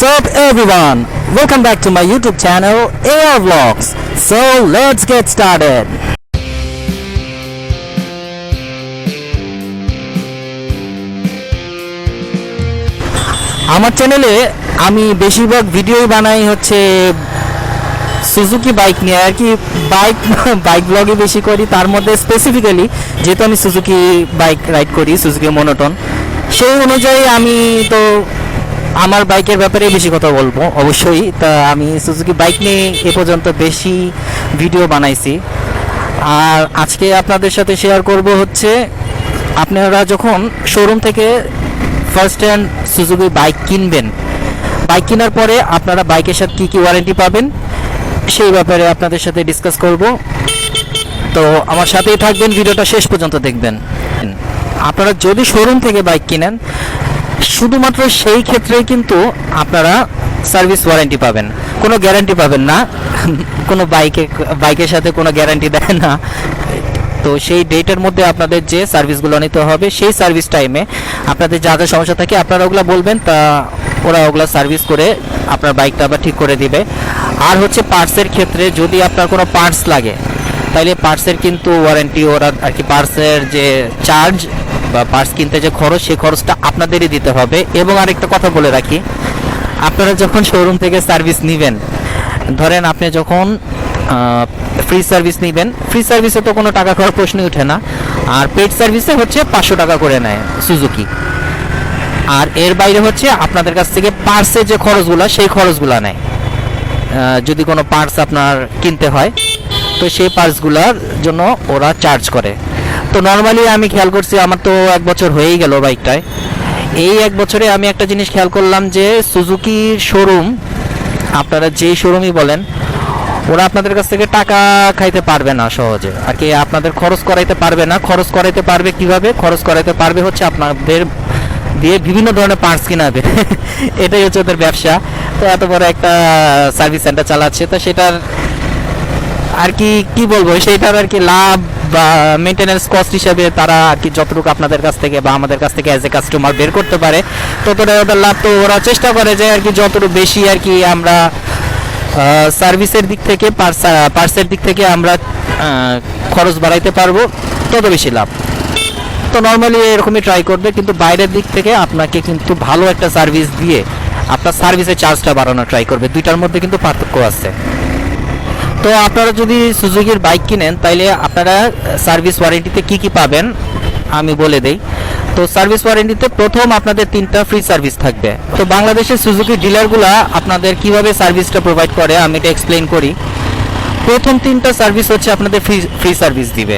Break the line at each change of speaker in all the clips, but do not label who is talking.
What's up everyone? Welcome back to my YouTube channel AR Vlogs. So let's get started. আমার চ্যানেলে আমি বেশিরভাগ video বানাই হচ্ছে সুজুকি বাইক নিয়ে আর কি। বাইক ব্লগই বেশি করি, তার মধ্যে স্পেসিফিক্যালি যেহেতু আমি সুজুকি বাইক রাইড করি, সুজুকি মনোটন, সেই অনুযায়ী আমি তো আমার বাইকের ব্যাপারে বেশি কথা বলবো অবশ্যই। তা আমি সুজুকি বাইক নিয়ে এ পর্যন্ত বেশি ভিডিও বানাইছি। আর আজকে আপনাদের সাথে শেয়ার করব হচ্ছে আপনারা যখন শোরুম থেকে ফার্স্ট হ্যান্ড সুজুকি বাইক কিনবেন, বাইক কেনার পরে আপনারা বাইকের সাথে কী কী ওয়ারেন্টি পাবেন সেই ব্যাপারে আপনাদের সাথে ডিসকাস করব। তো আমার সাথেই থাকবেন, ভিডিওটা শেষ পর্যন্ত দেখবেন। আপনারা যদি শোরুম থেকে বাইক কিনেন শুধুমাত্র সেই ক্ষেত্রে কিন্তু আপনারা সার্ভিস ওয়ারেন্টি পাবেন, কোনো গ্যারান্টি পাবেন না। কোনো বাইকের সাথে কোনো গ্যারান্টি দেয় না। তো সেই ডেটের মধ্যে আপনাদের যে সার্ভিসগুলো নিতে হবে, সেই সার্ভিস টাইমে আপনাদের যা যা সমস্যা থাকে আপনারা ওগুলো বলবেন, তা ওরা ওগুলো সার্ভিস করে আপনার বাইকটা আবার ঠিক করে দিবে। আর হচ্ছে পার্টসের ক্ষেত্রে যদি আপনার কোনো পার্টস লাগে তাহলে পার্টসের কিন্তু ওয়ারেন্টি ওরা আর কি, পার্টসের যে চার্জ বা পার্টস কিনতে যে খরচ, সেই খরচটা আপনাদেরই দিতে হবে। এবং আরেকটা কথা বলে রাখি, আপনারা যখন শোরুম থেকে সার্ভিস নেবেন, ধরেন আপনি যখন ফ্রি সার্ভিস নেবেন, ফ্রি সার্ভিসে তো কোনো টাকা খাওয়ার প্রশ্নই ওঠে না। আর পেড সার্ভিসে হচ্ছে 500 টাকা করে নেয় সুজুকি। আর এর বাইরে হচ্ছে আপনাদের কাছ থেকে পার্টসের যে খরচগুলো, সেই খরচগুলো নেয়। যদি কোনো পার্টস আপনার কিনতে হয় তো সেই পার্টসগুলোর জন্য ওরা চার্জ করে। তো নর্মালি আমি খেয়াল করছি, আমার তো 1 বছর হয়েই গেল বাইকটায়। এই 1 বছরে আমি একটা জিনিস খেয়াল করলাম যে সুজুকির শোরুম, আপনারা যেই শোরুমই বলেন, ওরা আপনাদের কাছ থেকে টাকা খাইতে পারবে না সহজে আর কি, আপনাদের খরচ করাইতে পারবে না। খরচ করাইতে পারবে কিভাবে? খরচ করাইতে পারবে হচ্ছে আপনাদের দিয়ে বিভিন্ন ধরনের পার্টস কিনাবে। এটাই হচ্ছে ওদের ব্যবসা। তো এত বড় একটা সার্ভিস সেন্টার চালাচ্ছে, তো সেটার আর কি বলবো, সেইটার আর কি লাভ বা মেনটেন্যান্স কস্ট হিসাবে তারা আর কি যতটুকু আপনাদের কাছ থেকে বা আমাদের কাছ থেকে অ্যাজ এ কাস্টমার বের করতে পারে ততটাই ওদের লাভ। তো ওরা চেষ্টা করে যে আর কি যতটুকু বেশি আর কি আমরা সার্ভিসের দিক থেকে, পার্টসের দিক থেকে আমরা খরচ বাড়াইতে পারবো, তত বেশি লাভ। তো নর্মালি এরকমই ট্রাই করবে, কিন্তু বাইরের দিক থেকে আপনাকে কিন্তু ভালো একটা সার্ভিস দিয়ে আপনার সার্ভিসের চার্জটা বাড়ানোর ট্রাই করবে। দুইটার মধ্যে কিন্তু পার্থক্য আছে। তো আপনারা যদি সুজুকির বাইক কিনেন তাইলে আপনারা সার্ভিস ওয়ারেন্টিতে কি কি পাবেন আমি বলে দেই। তো সার্ভিস ওয়ারেন্টিতে প্রথম আপনাদের 3টা ফ্রি সার্ভিস থাকবে। তো বাংলাদেশের সুজুকি ডিলারগুলা আপনাদের কিভাবে সার্ভিসটা প্রোভাইড করে আমি এটা এক্সপ্লেইন করি। প্রথম 3টা সার্ভিস হচ্ছে আপনাদের ফ্রি সার্ভিস দিবে।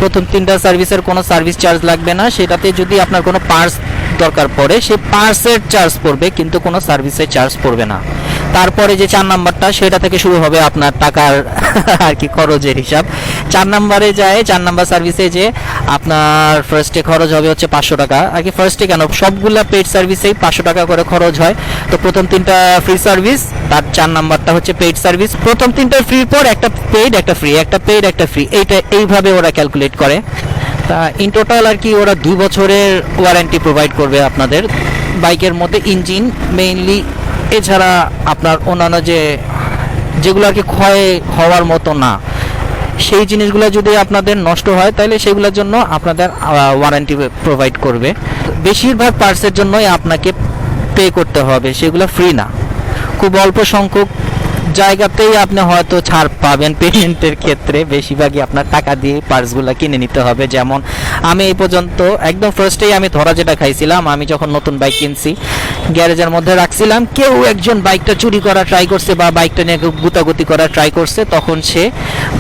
প্রথম 3টা সার্ভিসের কোনো সার্ভিস চার্জ লাগবে না। সেটাতে যদি আপনার কোনো পার্টস দরকার পড়ে, সে পার্টসের চার্জ পড়বে, কিন্তু কোনো সার্ভিসের চার্জ পড়বে না। তারপরে যে 4 নাম্বারটা, সেটা থেকে শুরু হবে আপনার টাকার আর কি খরচের হিসাব। 4 নাম্বারে যায়, 4 নাম্বার সার্ভিসে যে আপনার ফার্স্টে খরচ হবে হচ্ছে 500 টাকা আর কি। ফার্স্টে কেন, সবগুলা পেড সার্ভিসেই 500 টাকা করে খরচ হয়। তো প্রথম 3টা ফ্রি সার্ভিস, তার 4 নাম্বারটা হচ্ছে পেড সার্ভিস। প্রথম 3টা ফ্রির পর একটা পেড একটা ফ্রি, একটা পেড একটা ফ্রি, এইভাবে ওরা ক্যালকুলেট করে। তা ইন টোটাল আর কি ওরা 2 বছরের ওয়ারেন্টি প্রোভাইড করবে আপনাদের বাইকের মধ্যে, ইঞ্জিন মেইনলি। এছাড়া আপনার অন্যান্য যেগুলো আর কি ক্ষয় হওয়ার মতো না, সেই জিনিসগুলো যদি আপনাদের নষ্ট হয় তাহলে সেগুলোর জন্য আপনাদের ওয়ারেন্টি প্রোভাইড করবে। বেশিরভাগ পার্টসের জন্যই আপনাকে পে করতে হবে, সেগুলো ফ্রি না। খুব অল্প সংখ্যক জায়গাতেই আপনি হয়তো ছাড় পাবেন পেমেন্টের ক্ষেত্রে, বেশিরভাগই আপনার টাকা দিয়ে পার্টসগুলো কিনে নিতে হবে। যেমন আমি এই পর্যন্ত একদম ফার্স্টেই আমি ধরা যেটা খাইছিলাম, আমি যখন নতুন বাইক কিনছি গ্যারেজের মধ্যে রাখছিলাম, কেউ একজন বাইকটা চুরি করা ট্রাই করছে বা বাইকটা নিয়ে গুতাগুতি করা ট্রাই করছে, তখন সে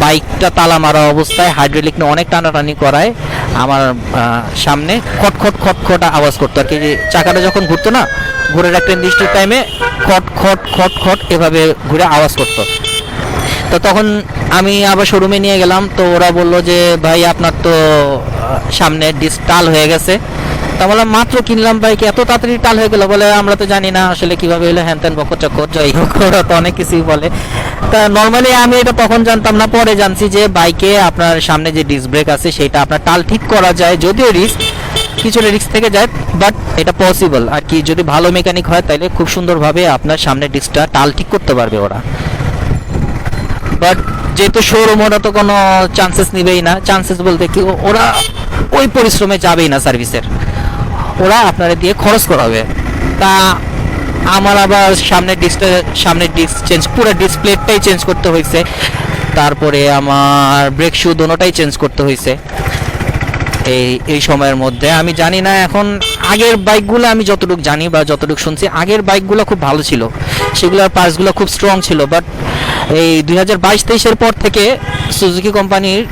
বাইকটা তালা মারা অবস্থায় হাইড্রোলিক নিয়ে অনেক টানাটানি করায় আমার সামনে খটখট খটখট আওয়াজ করতো আর কি। চাকাটা যখন ঘুরতো না, ঘুরে একটা নির্দিষ্ট টাইমে খট খট খট খট এভাবে ঘুরে আওয়াজ করতো। তো তখন আমি আবার শোরুমে নিয়ে গেলাম, তো ওরা বললো যে ভাই আপনার তো সামনে ডিস্ক টাল হয়ে গেছে। তা বললাম মাত্র কিনলাম বাইক, এত তাড়াতাড়ি টাল হয়ে গেল? বলে আমরা তো জানি না আসলে কিভাবে হলো, হ্যান ত্যান বকচক, যাই হোক ওরা তো অনেক কিছুই বলে। তা নর্মালি আমি এটা তখন জানতাম না, পরে জানছি যে বাইকে আপনার সামনে যে ডিস্ক ব্রেক আছে সেটা আপনার টাল ঠিক করা যায়, যদিও রিস্ক, কিছুটা রিস্ক থেকে যায়, বাট এটা পসিবল আর কি। যদি ভালো মেকানিক হয় তাহলে খুব সুন্দরভাবে আপনার সামনের ডিস্কটা টাল ঠিক করতে পারবে ওরা। বাট যেহেতু শোরুম, ওরা তো কোনো চান্সেস নিবেই না। চান্সেস বলতে কি, ওরা ওই পরিশ্রমে যাবেই না সার্ভিসের, ওরা আপনারা দিয়ে খরচ করাবে। তা আমার আবার সামনের ডিস্ক চেঞ্জ, পুরো ডিসপ্লেটাই চেঞ্জ করতে হয়েছে। তারপরে আমার ব্রেক শু দোনোটাই চেঞ্জ করতে হয়েছে এই সময়ের মধ্যে। আমি জানি না এখন, আগের বাইকগুলো আমি যতটুকু জানি বা যতটুকু শুনছি, আগের বাইকগুলো খুব ভালো ছিল, সেগুলোর পার্টসগুলো খুব স্ট্রং ছিল। বাট এই 2022-23-এর পর থেকে সুজুকি কোম্পানির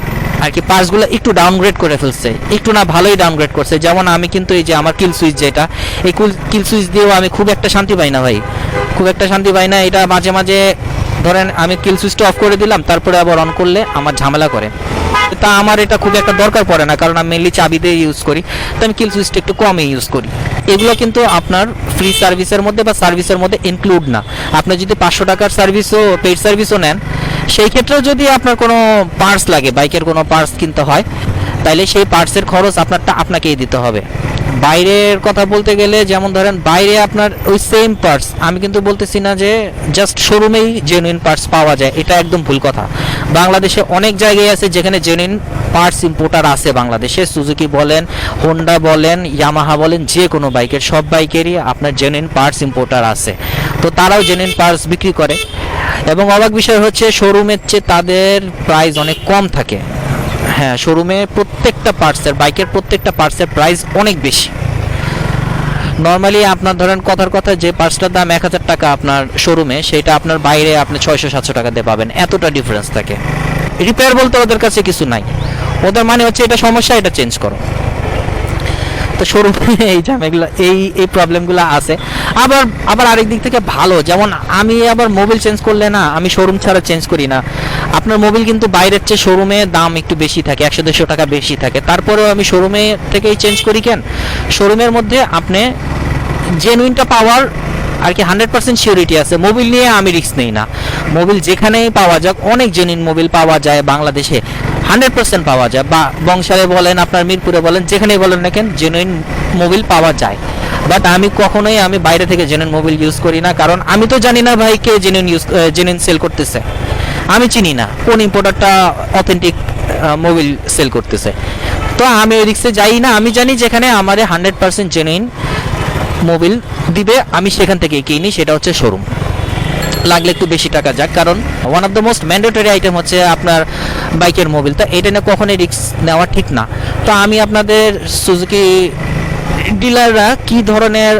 আর কি পার্টসগুলো একটু ডাউনগ্রেড করে ফেলছে, একটু না ভালোই ডাউনগ্রেড করছে। যেমন আমি কিন্তু এই যে আমার কিল সুইচ, যেটা এই কিল সুইচ দিয়েও আমি খুব একটা শান্তি পাই না ভাই, খুব একটা শান্তি পাই না। এটা মাঝে মাঝে ধরেন আমি কিল সুইচটা অফ করে দিলাম, তারপরে আবার অন করলে আমার ঝামেলা করে। তা আমার এটা খুব একটা দরকার পড়ে না, কারণ আমি মেনলি চাবি দিয়ে ইউজ করি, তো আমি কিল সুইচটা একটু কমই ইউজ করি। এগুলো কিন্তু আপনার ফ্রি সার্ভিসের মধ্যে বা সার্ভিসের মধ্যে ইনক্লুড না। আপনি যদি 500 টাকার সার্ভিসও, পেইড সার্ভিসও নেন, সেই ক্ষেত্রেও যদি আপনার কোনো পার্টস লাগে, বাইকের কোনো পার্টস কিনতে হয়, তাইলে সেই পার্টসের খরচ আপনাকেই দিতে হবে। বাইরের কথা বলতে গেলে, যেমন ধরেন বাইরে আপনার ওই সেম পার্টস, আমি কিন্তু বলতেছি না যে জাস্ট শোরুমেই জেনুইন পার্টস পাওয়া যায়, এটা একদম ভুল কথা। বাংলাদেশে অনেক জায়গায় আছে যেখানে জেনুইন পার্টস ইম্পোর্টার আছে বাংলাদেশে। সুজুকি বলেন, হোন্ডা বলেন, ইয়ামাহা বলেন, যে কোনো বাইকের, সব বাইকেরই আপনার জেনুইন পার্টস ইম্পোর্টার আছে। তো তারাও জেনুইন পার্টস বিক্রি করে, এবং অবাক বিষয় হচ্ছে শোরুমের চেয়ে তাদের প্রাইস অনেক কম থাকে। হ্যাঁ, শোরুমে প্রত্যেকটা পার্টসের, বাইকের প্রত্যেকটা পার্টসের প্রাইস অনেক বেশি। নর্মালি আপনার ধরেন কথার কথা, যে পার্টসটার দাম 1000 টাকা আপনার শোরুমে, সেটা আপনার বাইরে আপনি 600-700 টাকা দিয়ে পাবেন, এতটা ডিফারেন্স থাকে। রিপেয়ার বলতে ওদের কাছে কিছু নাই, ওদের মানে হচ্ছে এটা সমস্যা, এটা চেঞ্জ করো। তো শোরুমে এই ঝামেলাগুলো, এই প্রবলেমগুলো আছে। আবার আরেক দিক থেকে ভালো, যেমন আমি আবার মোবিল চেঞ্জ করলে না, আমি শোরুম ছাড়া চেঞ্জ করি না। আপনার মোবিল কিন্তু বাইরের চেয়ে শোরুমে দাম একটু বেশি থাকে, 100-150 টাকা বেশি থাকে, তারপরেও আমি শোরুমে থেকেই চেঞ্জ করি। কেন? শোরুমের মধ্যে আপনি জেনুইনটা পাওয়ার আর কি 100% সিউরিটি আছে। মোবিল নিয়ে আমি রিস্ক নেই না। মোবিল যেখানেই পাওয়া যাক, অনেক জেনুইন মোবিল পাওয়া যায় বাংলাদেশে, 100% পাওয়া যায়। বা বংশালে বলেন, আপনার মিরপুরে বলেন, যেখানেই বলেন না কেন, জেনুইন মোবিল পাওয়া যায়। বাট আমি কখনোই বাইরে থেকে জেনুইন মোবিল ইউজ করি না, কারণ আমি তো জানি না ভাই কে জেনুইন সেল করতেছে। আমি চিনি না কোন ইম্পোর্টারটা অথেন্টিক মোবিল সেল করতেছে, তো আমি ওই রিক্সে যাই না। আমি জানি যেখানে আমারে 100% জেনুইন মোবিল দিবে, আমি সেখান থেকেই কিনি, সেটা হচ্ছে শোরুম। লাগলে একটু বেশি টাকা যাক, কারণ one of the most mandatory item হচ্ছে আপনার বাইকের মোবিল, তো এটা নিয়ে কখনোই রিস্ক নেওয়া ঠিক না। তো আমি আপনাদের সুজুকি ডিলাররা কি ধরনের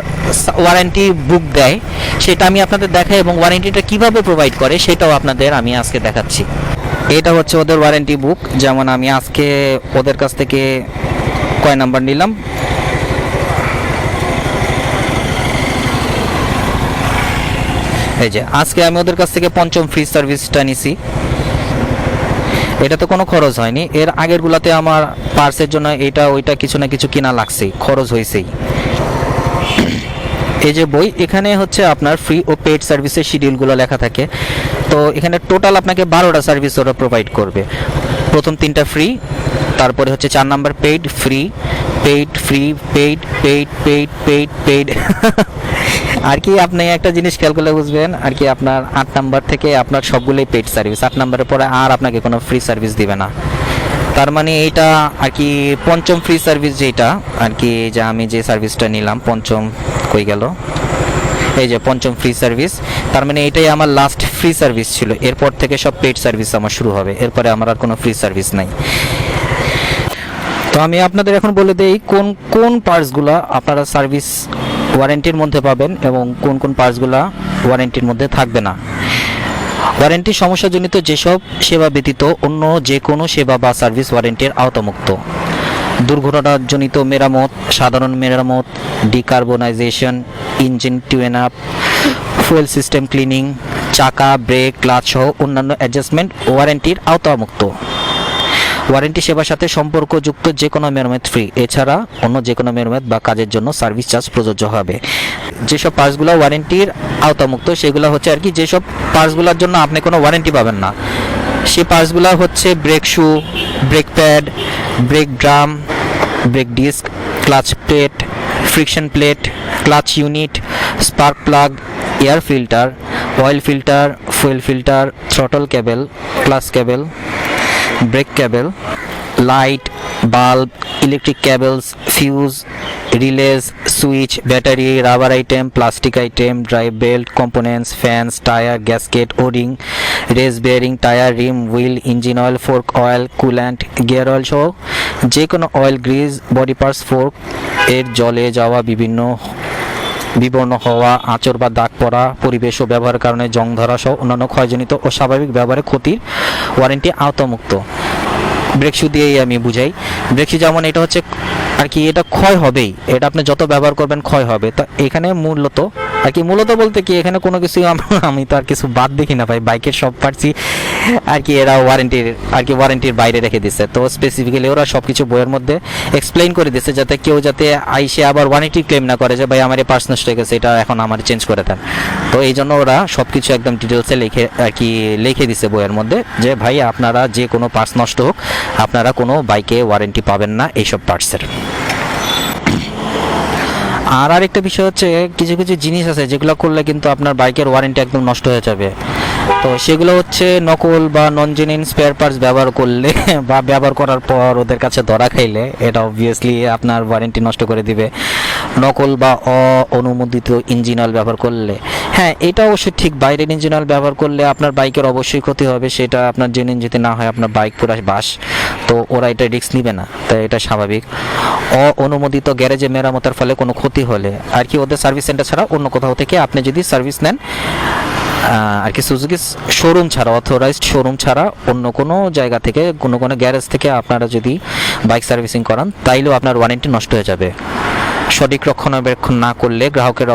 ওয়ারেন্টি বুক দেয় সেটা আমি আপনাদের দেখাই, এবং ওয়ারেন্টিটা কিভাবে প্রোভাইড করে সেটাও আপনাদের আমি আজকে দেখাচ্ছি। এটা হচ্ছে ওদের ওয়ারেন্টি বুক। যেমন আমি আজকে ওদের কাছ থেকে কয় নাম্বার নিলাম, এই যে আজকে আমি ওদের কাছ থেকে 5ম ফ্রি সার্ভিসটা নিছি। এটা তো কোনো খরচ হয়নি, এর আগের গুলাতে আমার পার্সের জন্য এটা ওইটা কিছু না কিছু কিনা লাগছেই, খরচ হয়েছেই। এই যে বই, এখানে হচ্ছে আপনার ফ্রি ও পেইড সার্ভিসের শিডিউলগুলো লেখা থাকে। তো এখানে টোটাল আপনাকে 12টা সার্ভিস ওরা প্রোভাইড করবে। প্রথম 3টা ফ্রি, তারপরে হচ্ছে 4 number paid, free, paid, free, paid, paid, paid, paid, paid. আর কি আপনি একটা জিনিস খেয়াল করলে বুঝবেন, আর কি আপনার 8 নাম্বার থেকে আপনার সবগুলোই পেইড সার্ভিস, 8 নাম্বারের পরে আর আপনাকে কোনো ফ্রি সার্ভিস দিবে না। তার মানে এইটা আর কি 5ম ফ্রি সার্ভিস, যেটা আর কি যে আমি যে সার্ভিসটা নিলাম, 5ম কই গেল, এই যে 5ম ফ্রি সার্ভিস, তার মানে এটাই আমার লাস্ট ফ্রি সার্ভিস ছিল। এরপর থেকে সব পেইড সার্ভিস আমার শুরু হবে, এরপরে আমার আর কোনো ফ্রি সার্ভিস নাই। তো আমি আপনাদের এখন বলে দেই কোন কোন পার্টসগুলো আপনারা সার্ভিস ওয়ারেন্টির মধ্যে পাবেন এবং কোন কোন পার্টসগুলো ওয়ারেন্টির মধ্যে থাকবে না। ওয়ারেন্টি সমস্যাজনিত যেসব সেবা ব্যতীত অন্য যে কোনো সেবা বা সার্ভিস ওয়ারেন্টির আওতামুক্ত। দুর্ঘটনাজনিত মেরামত, সাধারণ মেরামত, decarbonisation, engine tune up, fuel system cleaning, চাকা, ব্রেক, ক্লাচ সহ অন্যান্য অ্যাডজাস্টমেন্ট ওয়ারেন্টির আওতামুক্ত। ওয়ারেন্টি সেবার সাথে সম্পর্কযুক্ত যে কোনো মেরামত ফ্রি, এছাড়া অন্য যে কোনো মেরামত বা কাজের জন্য সার্ভিস চার্জ প্রযোজ্য হবে। যেসব পার্টসগুলো ওয়ারেন্টির আওতামুক্ত সেগুলো হচ্ছে আর কি, যেসব পার্টসগুলোর জন্য আপনি কোনো ওয়ারেন্টি পাবেন না, সেই পার্টসগুলো হচ্ছে brake shoe, brake pad, brake drum, brake disc, clutch plate, friction plate, clutch unit, spark plug, air filter, oil filter, fuel filter, throttle cable, clutch cable, brake cable, light, bulb, electric cables, fuse, relays, switch, battery, rubber item, plastic item, drive belt, components, fans, tyre, gasket, O ring, race bearing, tyre, rim, wheel, engine oil, fork oil, coolant, gear oil সহ যে কোনো oil, grease, body parts, fork এর জলে যাওয়া বিবর্ণ হওয়া, আঁচড় বা দাগ পড়া, পরিবেশ ও ব্যবহারের কারণে জং ধরা সহ অন্যান্য ক্ষয়জনিত ও স্বাভাবিক ব্যবহারে ক্ষতির ওয়ারেন্টি আওতামুক্ত। ব্রেক শু দিয়েই আমি বুঝাই। ব্রেক শু যেমন এটা হচ্ছে আর কি, এটা ক্ষয় হবেই, এটা আপনি যত ব্যবহার করবেন ক্ষয় হবে। তো এখানে মূলত আর কি, মূলত বলতে কি এখানে কোনো কিছু আমি তো আর কিছু বাদ দেখি না ভাই, বাইকের সব পার্টসই আর কি এরা ওয়ারেন্টির বাইরে রেখে দিচ্ছে। তো স্পেসিফিক্যালি ওরা সব কিছু বইয়ের মধ্যে এক্সপ্লেইন করে দিচ্ছে, যাতে কেউ যাতে আইসে আবার ওয়ারেন্টি ক্লেম না করে যে ভাই আমার এই পার্টস নষ্ট হয়ে গেছে, এটা এখন আমার চেঞ্জ করে দেন। তো এই জন্য ওরা সব কিছু একদম ডিটেলসে লিখে দিচ্ছে বইয়ের মধ্যে যে ভাই আপনারা যে কোনো পার্টস নষ্ট হোক আপনারা কোনো বাইকে ওয়ারেন্টি পাবেন না এইসব পার্টসের। আর আরেকটা বিষয় হচ্ছে, কিছু কিছু জিনিস আছে যেগুলো করলে কিন্তু আপনার বাইকের ওয়ারেন্টি একদম নষ্ট হয়ে যাবে। তো সেগুলো হচ্ছে নকল বা নন জেনুইন স্পেয়ার পার্টস ব্যবহার করলে বা ব্যবহার করার পর ওদের কাছে ধরা খাইলে এটা অবভিয়াসলি আপনার ওয়ারেন্টি নষ্ট করে দিবে। নকল বা অনুমোদিত ইঞ্জিন অয়েল ব্যবহার করলে, হ্যাঁ এটা অবশ্যই ঠিক, বাইরের ইঞ্জিন অয়েল ব্যবহার করলে আপনার বাইকের অবশ্যই ক্ষতি হবে, সেটা আপনার জেনুইন যদি না হয় আপনার বাইক পুরো বাস, তো ওরা এটা রিস্ক নেবে না, তাই এটা স্বাভাবিক। অনুমোদিত গ্যারেজে মেরামতের ফলে কোনো ক্ষতি হলে আর কি ওদের সার্ভিস সেন্টার ছাড়া অন্য কোথাও থেকে আপনি যদি সার্ভিস নেন আর কি, সুজুকি শোরুম ছাড়া, অথরাইজড শোরুম ছাড়া অন্য কোনো জায়গা থেকে কোনো গ্যারেজ থেকে আপনারা যদি বাইক সার্ভিসিং করান তাইলেও আপনার ওয়ারেন্টি নষ্ট হয়ে যাবে। সঠিক রক্ষণাবেক্ষণ না করলে গ্রাহকের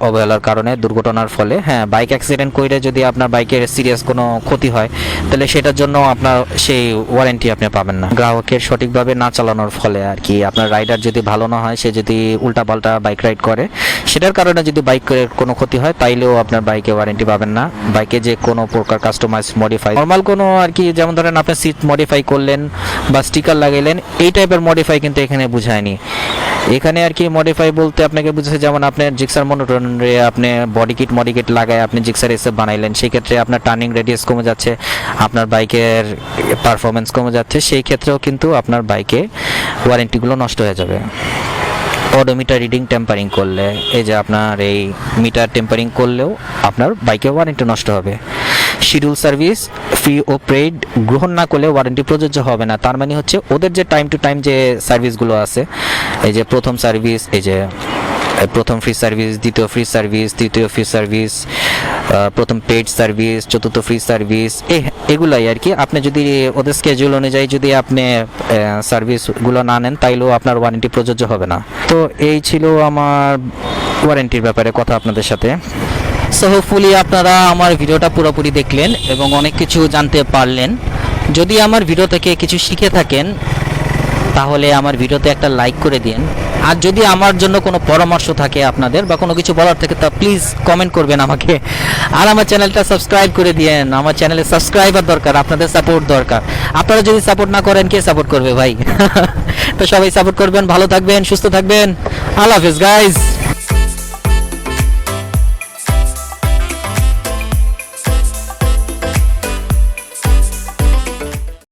অবহেলার কারণে দুর্ঘটনার ফলে, হ্যাঁ বাইক অ্যাক্সিডেন্ট করে যদি আপনার বাইকের সিরিয়াস কোনো ক্ষতি হয় তাহলে সেটার জন্য আপনার সেই ওয়ারেন্টি আপনি পাবেন না। গ্রাহকের সঠিকভাবে না চালানোর ফলে আর কি, আপনার রাইডার যদি ভালো না হয়, সে যদি উল্টাপাল্টা বাইক রাইড করে, সেটার কারণে যদি বাইকের কোনো ক্ষতি হয় তাইলেও আপনার বাইকে ওয়ারেন্টি পাবেন না। বাইকে যে কোনো প্রকার কাস্টমাইজ মডিফাই, নর্মাল কোনো আর কি, যেমন ধরেন আপনি সিট মডিফাই করলেন বা স্টিকার লাগাইলেন, এই টাইপের মডিফাই কিন্তু এখানে বুঝায়নি। এখানে আর কি মডিফাই বলতে আপনাকে বুঝেছে, যেমন আপনার জিক্সার মনোটনে আপনি বডি কিট লাগায় আপনি জিক্সার এসে বানাইলেন, সেই ক্ষেত্রে আপনার টার্নিং রেডিয়াস কমে যাচ্ছে, আপনার বাইকের পারফরমেন্স কমে যাচ্ছে, সেই ক্ষেত্রেও কিন্তু আপনার বাইকে ওয়ারেন্টিগুলো নষ্ট হয়ে যাবে। অডোমিটার রিডিং টেম্পারিং করলে, এই যে আপনার এই মিটার টেম্পারিং করলেও আপনার বাইকে ওয়ারেন্টি নষ্ট হবে। শিডিউল সার্ভিস ফ্রি ও পেইড গ্রহণ না করলে ওয়ারেন্টি প্রযোজ্য হবে না। তার মানে হচ্ছে ওদের যে টাইম টু টাইম যে সার্ভিসগুলো আছে, এই যে প্রথম সার্ভিস, এই যে প্রথম ফ্রি সার্ভিস, দ্বিতীয় ফ্রি সার্ভিস, তৃতীয় ফ্রি সার্ভিস, প্রথম পেইড সার্ভিস, চতুর্থ ফ্রি সার্ভিস, এগুলাই আর কি। আপনি যদি ওদের স্কেজুল অনুযায়ী যদি আপনি সার্ভিসগুলো না নেন তাইলেও আপনার ওয়ারেন্টি প্রযোজ্য হবে না। তো এই ছিল আমার ওয়ারেন্টির ব্যাপারে কথা আপনাদের সাথে। সো হোপফুলি আপনারা আমার ভিডিওটা পুরোপুরি দেখলেন এবং অনেক কিছু জানতে পারলেন। যদি আমার ভিডিও থেকে কিছু শিখে থাকেন তাহলে আমার ভিডিওতে একটা লাইক করে দিন। আর যদি আমার জন্য কোনো পরামর্শ থাকে আপনাদের বা কোনো কিছু বলার থাকে তা প্লিজ কমেন্ট করবেন আমাকে। আর আমার চ্যানেলটা সাবস্ক্রাইব করে দিয়েন। আমার চ্যানেলে সাবস্ক্রাইবার দরকার, আপনাদের সাপোর্ট দরকার। আপনারা যদি সাপোর্ট না করেন কে সাপোর্ট করবে ভাই? তো সবাই সাপোর্ট করবেন, ভালো থাকবেন, সুস্থ থাকবেন। আল্লাহ হাফেজ গাইজ।